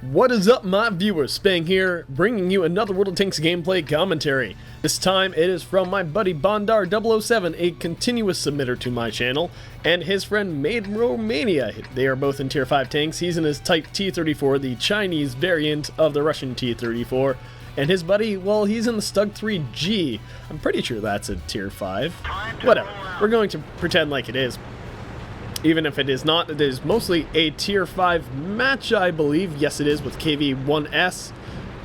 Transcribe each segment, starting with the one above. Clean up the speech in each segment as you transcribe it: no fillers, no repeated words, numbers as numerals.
What is up, my viewers? Spang here, bringing you another World of Tanks gameplay commentary. This time it is from my buddy Bondar007, a continuous submitter to my channel, and his friend Made in Romania. They are both in tier 5 tanks. He's in his type T-34, the Chinese variant of the Russian T-34. And his buddy, well, he's in the Stug 3G. I'm pretty sure that's a tier 5. Whatever. We're going to pretend like it is. Even if it is not, it is mostly a tier 5 match, I believe. Yes, it is, with KV-1S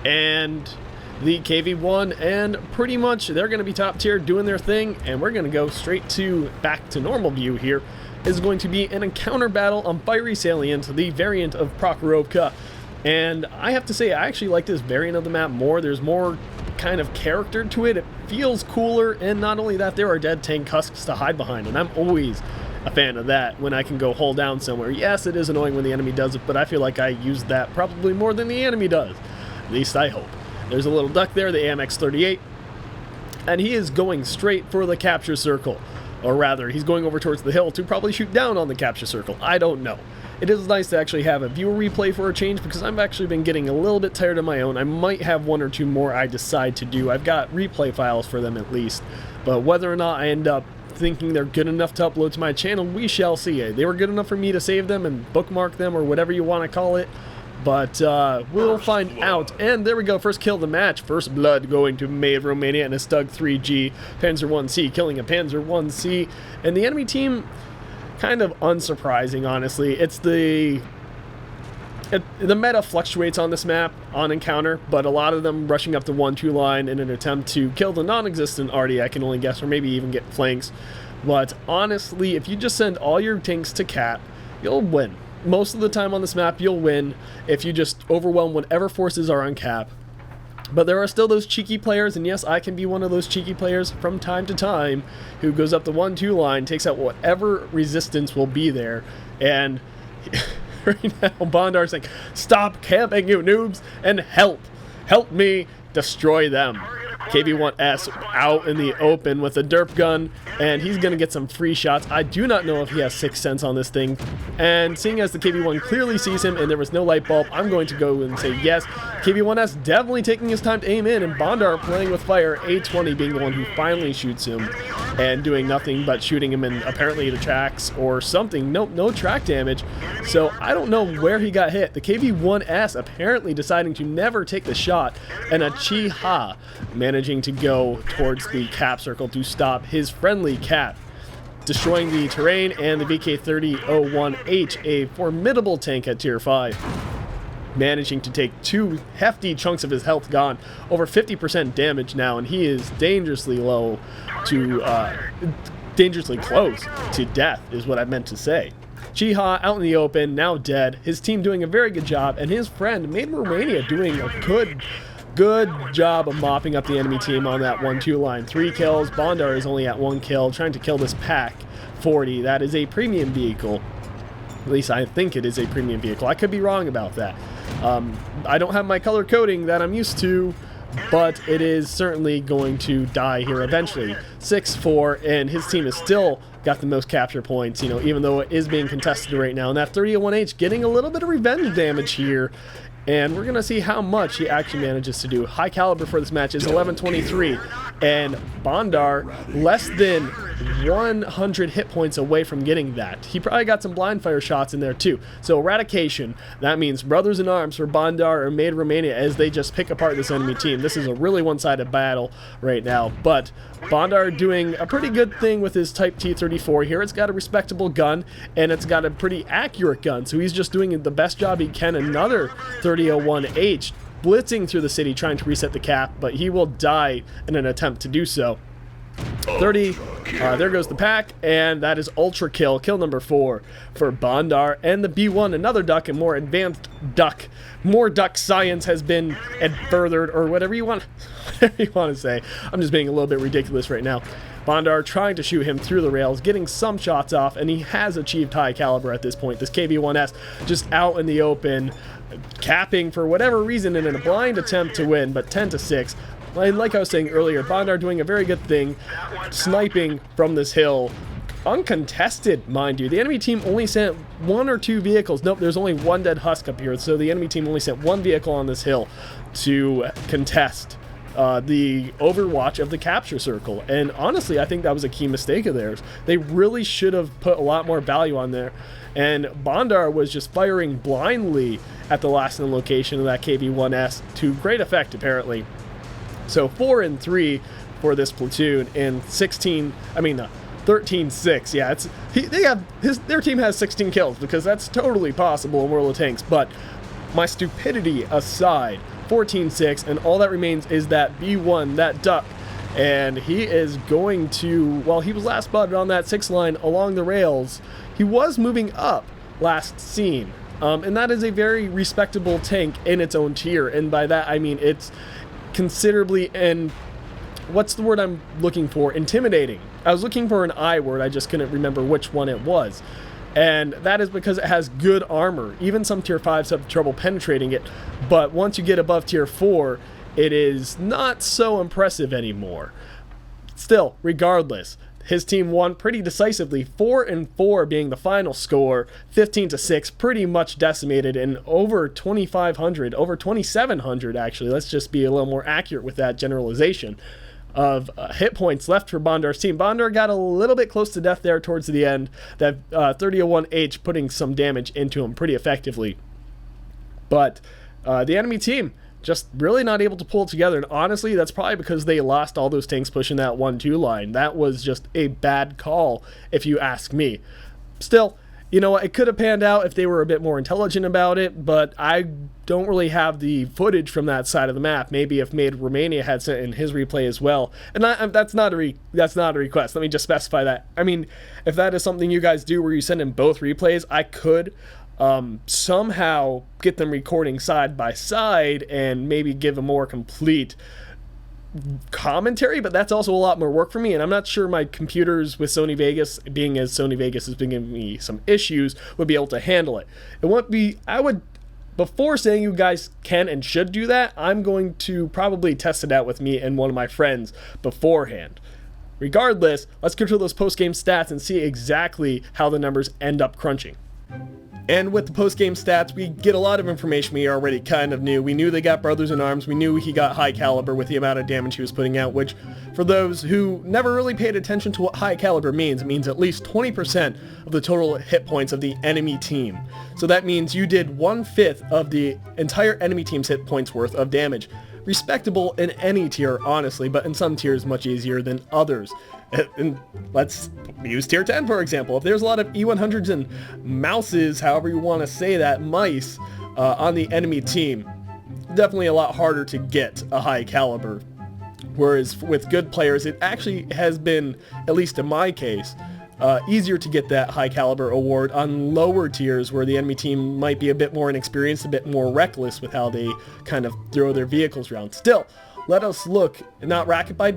and the KV-1, and pretty much they're going to be top tier doing their thing, and we're going to go straight to back to normal view here. Is going to be an encounter battle on Fiery Salient, the variant of Prokhorovka. And I have to say, I actually like this variant of the map more. There's more kind of character to it. It feels cooler, and not only that, there are dead tank husks to hide behind, and I'm always a fan of that when I can go hold down somewhere. Yes, it is annoying when the enemy does it, but I feel like I use that probably more than the enemy does. At least I hope. There's a little duck there, the AMX-38, and he is going straight for the capture circle. Or rather, he's going over towards the hill to probably shoot down on the capture circle. I don't know. It is nice to actually have a viewer replay for a change, because I've actually been getting a little bit tired of my own. I might have one or two more I decide to do. I've got replay files for them at least, but whether or not I end up thinking they're good enough to upload to my channel, we shall see. They were good enough for me to save them and bookmark them, or whatever you want to call it, but we'll find out. And there we go, first kill of the match. First blood going to Made in Romania and a Stug 3G Panzer 1C, killing a Panzer 1C. And the enemy team, kind of unsurprising, honestly. It's the meta fluctuates on this map on encounter, but a lot of them rushing up the 1-2 line in an attempt to kill the non-existent arty, I can only guess, or maybe even get flanks. But honestly, if you just send all your tanks to cap, you'll win. Most of the time on this map, you'll win if you just overwhelm whatever forces are on cap. But there are still those cheeky players, and yes, I can be one of those cheeky players from time to time, who goes up the 1-2 line, takes out whatever resistance will be there, and right now Bondar's like, stop camping, you noobs, and help me destroy them. KV-1S out in the open with a derp gun, and he's going to get some free shots. I do not know if he has 6th sense on this thing, and seeing as the KV-1 clearly sees him and there was no light bulb, I'm going to go and say yes. KV-1S definitely taking his time to aim in, and Bondar playing with fire, A20 being the one who finally shoots him and doing nothing but shooting him in apparently the tracks or something. Nope, no track damage, so I don't know where he got hit. The KV-1S apparently deciding to never take the shot, and a Chi-Ha managing to go towards the cap circle to stop his friendly cap, destroying the terrain, and the VK-30-01H, a formidable tank at tier 5, managing to take 2 hefty chunks of his health gone, over 50% damage now, and he is dangerously low to, dangerously close to death is what I meant to say. Chi-Ha out in the open, now dead, his team doing a very good job, and his friend Made in Romania doing a good job of mopping up the enemy team on that 1-2 line. 3 kills, Bondar is only at 1 kill, trying to kill this Pack 40. That is a premium vehicle. At least I think it is a premium vehicle. I could be wrong about that. I don't have my color coding that I'm used to, but it is certainly going to die here eventually. 6-4, and his team is still got the most capture points, you know, even though it is being contested right now. And that 30-01H getting a little bit of revenge damage here, and we're going to see how much he actually manages to do. High caliber for this match is 1123, and Bondar less than 100 hit points away from getting that. He probably got some blind fire shots in there too. So eradication, that means brothers in arms for Bondar or Made in Romania as they just pick apart this enemy team. This is a really one-sided battle right now, but Bondar doing a pretty good thing with his Type T-34 here. It's got a respectable gun, and it's got a pretty accurate gun, so he's just doing the best job he can. Another 30-01H blitzing through the city trying to reset the cap, but he will die in an attempt to do so. 30, there goes the Pack, and that is ultra kill number 4 for Bondar. And the B1, another duck, and more advanced duck, more duck science has been furthered, or whatever you want to say. I'm just being a little bit ridiculous right now. Bondar trying to shoot him through the rails, getting some shots off, and he has achieved high caliber at this point. This KV-1S just out in the open, capping for whatever reason in a blind attempt to win, but 10-6. Like I was saying earlier, Bondar doing a very good thing, sniping from this hill, uncontested, mind you. The enemy team only sent 1 or 2 vehicles. Nope, there's only 1 dead husk up here, so the enemy team only sent 1 vehicle on this hill to contest the overwatch of the capture circle. And honestly, I think that was a key mistake of theirs. They really should have put a lot more value on there. And Bondar was just firing blindly at the last known location of that KV-1S to great effect, apparently. So 4 and 3 for this platoon, and 13-6. Yeah, their team has 16 kills, because that's totally possible in World of Tanks. But my stupidity aside, 14-6, and all that remains is that B1, that duck, and he is going to, while he was last spotted on that 6 line along the rails, he was moving up last seen, and that is a very respectable tank in its own tier, and by that I mean it's considerably, and what's the word I'm looking for, intimidating. I was looking for an I word, I just couldn't remember which one it was. And that is because it has good armor. Even some tier 5s have trouble penetrating it, but once you get above tier 4, it is not so impressive anymore. Still, regardless, his team won pretty decisively, 4-4 being the final score, 15-6, pretty much decimated, and over 2,500, over 2,700 actually, let's just be a little more accurate with that generalization, of hit points left for Bondar's team. Bondar got a little bit close to death there towards the end, that 3001H putting some damage into him pretty effectively. But the enemy team just really not able to pull it together, and honestly, that's probably because they lost all those tanks pushing that 1-2 line. That was just a bad call, if you ask me. Still, you know what, it could have panned out if they were a bit more intelligent about it, but I don't really have the footage from that side of the map. Maybe if Made Romania had sent in his replay as well. And that's not a request. Let me just specify that. I mean, if that is something you guys do where you send in both replays, I could somehow get them recording side by side and maybe give a more complete commentary, but that's also a lot more work for me, and I'm not sure my computers with Sony Vegas, being as Sony Vegas has been giving me some issues, would be able to handle it. It won't be, before saying you guys can and should do that, I'm going to probably test it out with me and one of my friends beforehand. Regardless, let's go through those post-game stats and see exactly how the numbers end up crunching. And with the post-game stats, we get a lot of information we already kind of knew. We knew they got Brothers in Arms. We knew he got high caliber with the amount of damage he was putting out, which, for those who never really paid attention to what high caliber means, it means at least 20% of the total hit points of the enemy team. So that means you did 1/5 of the entire enemy team's hit points worth of damage. Respectable in any tier, honestly, but in some tiers much easier than others. And let's use tier 10 for example. If there's a lot of E100s and mouses, however you want to say that, mice, on the enemy team, definitely a lot harder to get a high caliber. Whereas with good players, it actually has been, at least in my case, easier to get that high caliber award on lower tiers where the enemy team might be a bit more inexperienced, a bit more reckless with how they kind of throw their vehicles around. Still, let us look, not racket by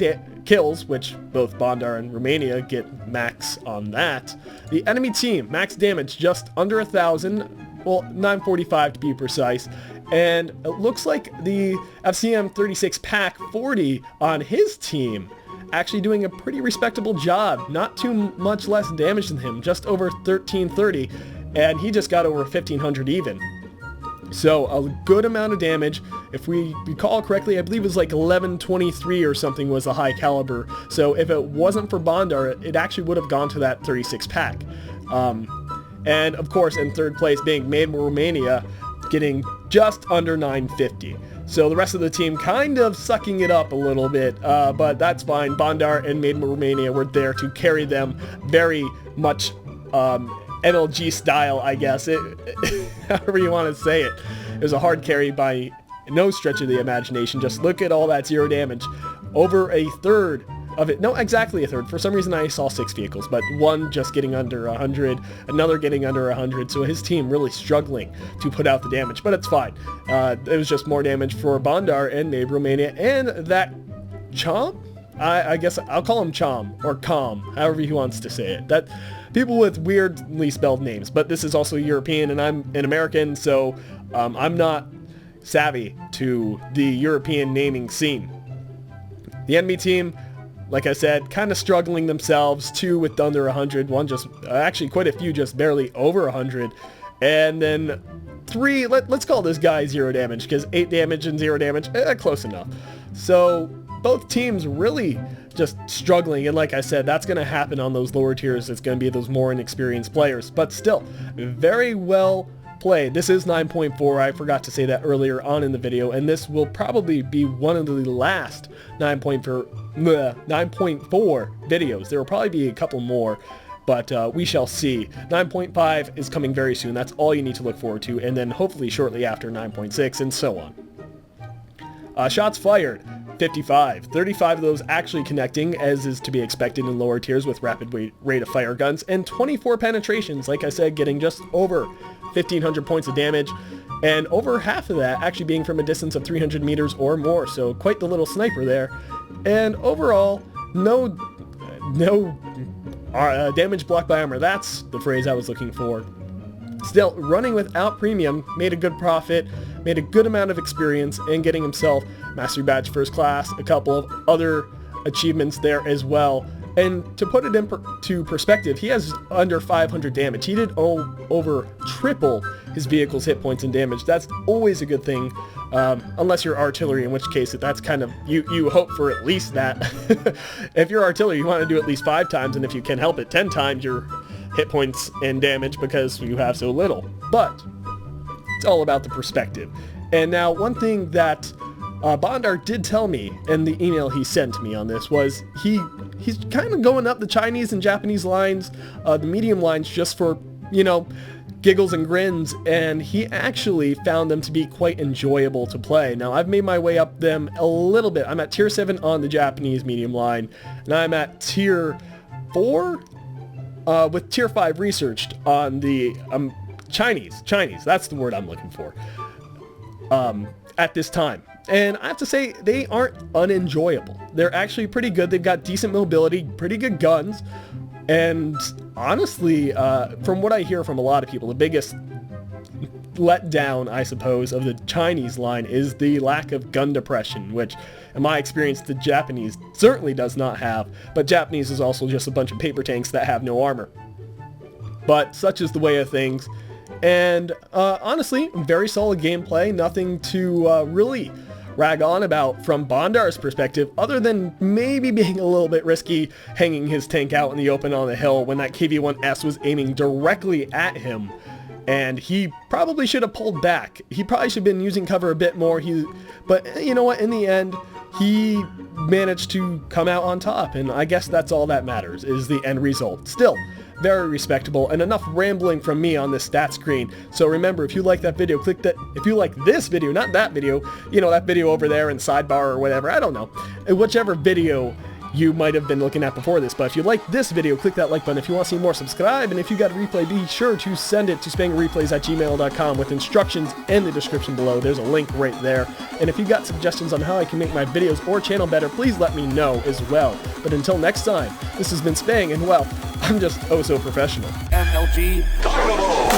kills, which both Bondar and Romania get max on that. The enemy team, max damage just under 1,000, well, 945 to be precise. And it looks like the FCM 36 Pack 40 on his team actually doing a pretty respectable job. Not too much less damage than him, just over 1330, and he just got over 1,500 even. So a good amount of damage. If we recall correctly, I believe it was like 1123 or something was the high caliber. So if it wasn't for Bondar, it actually would have gone to that 36 pack. And of course, in third place being Made Romania, getting just under 950. So the rest of the team kind of sucking it up a little bit, but that's fine. Bondar and Made Romania were there to carry them very much MLG style, I guess, however you want to say it. It was a hard carry by no stretch of the imagination. Just look at all that 0 damage. Over a third of it, no, exactly a third. For some reason I saw 6 vehicles, but one just getting under 100, another getting under 100, so his team really struggling to put out the damage, but it's fine. It was just more damage for Bondar and Made Romania, and that Chom? I guess I'll call him Chom, or Com, however he wants to say it. That people with weirdly spelled names, but this is also European and I'm an American, so I'm not savvy to the European naming scene. The enemy team, like I said, kind of struggling themselves. 2 with under 100, 1 just, actually quite a few just barely over 100. And then 3, let's call this guy 0 damage, because 8 damage and 0 damage, close enough. So both teams really just struggling, and like I said, that's going to happen on those lower tiers. It's going to be those more inexperienced players, but still, very well played. This is 9.4, I forgot to say that earlier on in the video, and this will probably be one of the last 9.4 videos. There will probably be a couple more, but we shall see. 9.5 is coming very soon. That's all you need to look forward to, and then hopefully shortly after 9.6 and so on. Shots fired, 55. 35 of those actually connecting, as is to be expected in lower tiers with rapid rate of fire guns, and 24 penetrations, like I said, getting just over 1,500 points of damage, and over half of that actually being from a distance of 300 meters or more, so quite the little sniper there. And overall, no damage blocked by armor. That's the phrase I was looking for. Still, running without premium, made a good profit, made a good amount of experience, and getting himself Mastery Badge First Class, a couple of other achievements there as well. And to put it into perspective, he has under 500 damage. He did over triple his vehicle's hit points and damage. That's always a good thing, unless you're artillery, in which case that's kind of, you hope for at least that. If you're artillery, you want to do at least 5 times, and if you can help it, 10 times your hit points and damage because you have so little. But it's all about the perspective. And now one thing that Bondar did tell me in the email he sent me on this was he's kind of going up the Chinese and Japanese lines, the medium lines, just for, you know, giggles and grins, and he actually found them to be quite enjoyable to play. Now, I've made my way up them a little bit. I'm at tier 7 on the Japanese medium line, and I'm at tier 4 with tier 5 researched on the Chinese, that's the word I'm looking for, at this time. And I have to say, they aren't unenjoyable. They're actually pretty good. They've got decent mobility, pretty good guns, and honestly, from what I hear from a lot of people, the biggest letdown, I suppose, of the Chinese line is the lack of gun depression, which, in my experience, the Japanese certainly does not have. But Japanese is also just a bunch of paper tanks that have no armor. But such is the way of things. And honestly, very solid gameplay. Nothing to really rag on about from Bondar's perspective, other than maybe being a little bit risky hanging his tank out in the open on the hill when that KV-1S was aiming directly at him. And he probably should have pulled back. He probably should have been using cover a bit more. But you know what? In the end, he managed to come out on top. And I guess that's all that matters, is the end result. Still, very respectable, and enough rambling from me on this stat screen. So remember, if you like that video, click that. If you like this video, not that video, you know, that video over there in sidebar or whatever, I don't know. Whichever video you might have been looking at before this, but if you like this video, click that like button. If you want to see more, subscribe, and if you got a replay, be sure to send it to spanglereplays@gmail.com with instructions in the description below. There's a link right there. And if you got suggestions on how I can make my videos or channel better, please let me know as well. But until next time, this has been Spang, and well, I'm just oh so professional. MLG Dynamo!